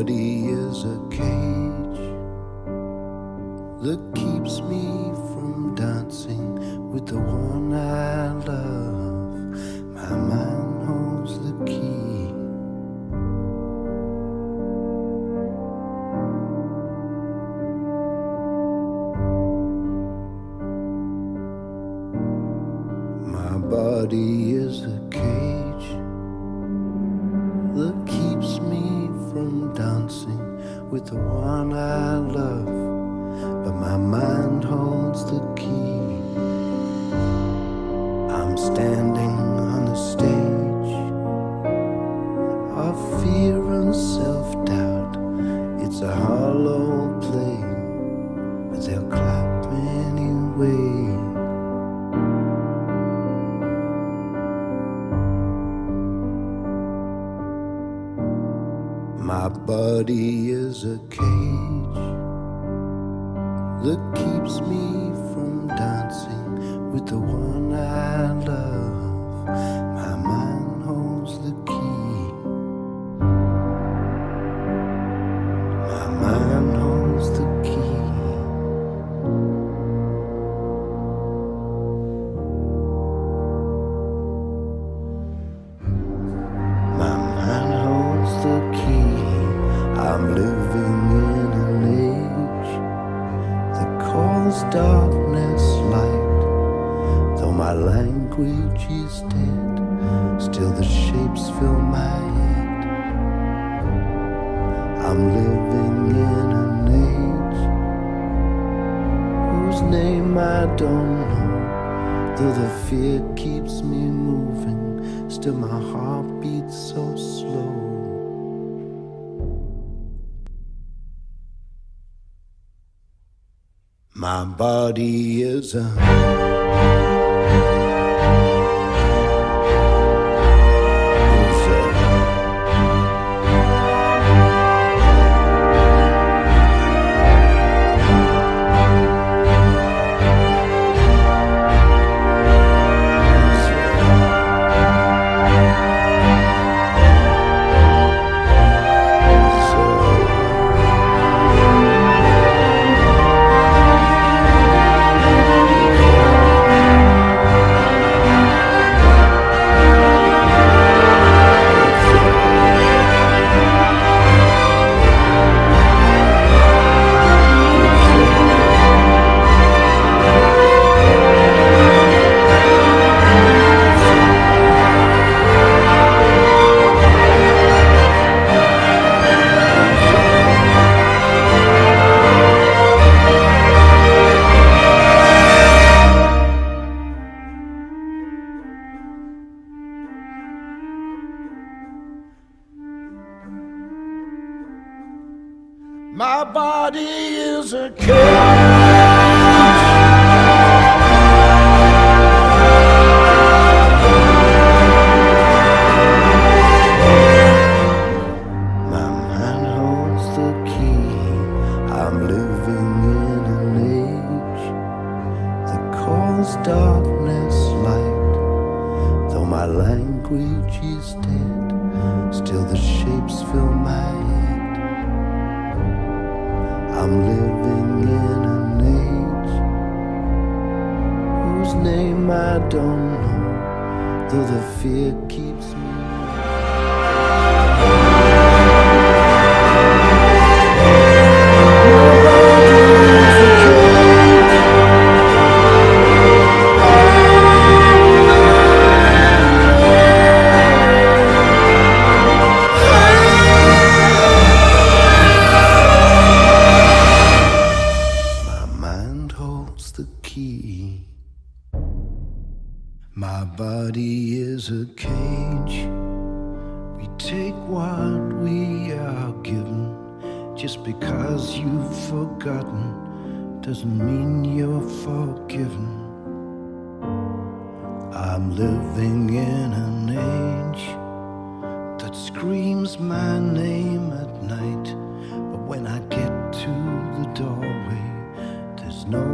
body is a cage that keeps me from dancing with the one I love. My mind holds the key. My body is a cage that keeps me from dancing with the one I love, but my mind holds the key. I'm standing on the stage of fear and self-doubt. It's a hollow play, but they'll clap anyway. My body is a cage that keeps me from dancing with the one I love. My mind holds the key. My mind holds the key. My mind holds the key. I'm living in an age that calls darkness light. Though my language is dead, still the shapes fill my head. I'm living in an age whose name I don't know. Though the fear keeps me moving, still my heart beats so slow. My body is a my body is a cage. My mind holds the key. I'm living in an age that calls darkness light. Though my language is dead, still the shapes fill my head. I'm living in an age whose name I don't know, though the fear keeps me. My body is a cage. We take what we are given. Just because you've forgotten doesn't mean you're forgiven. I'm living in an age that screams my name at night, but when I get to the doorway, there's no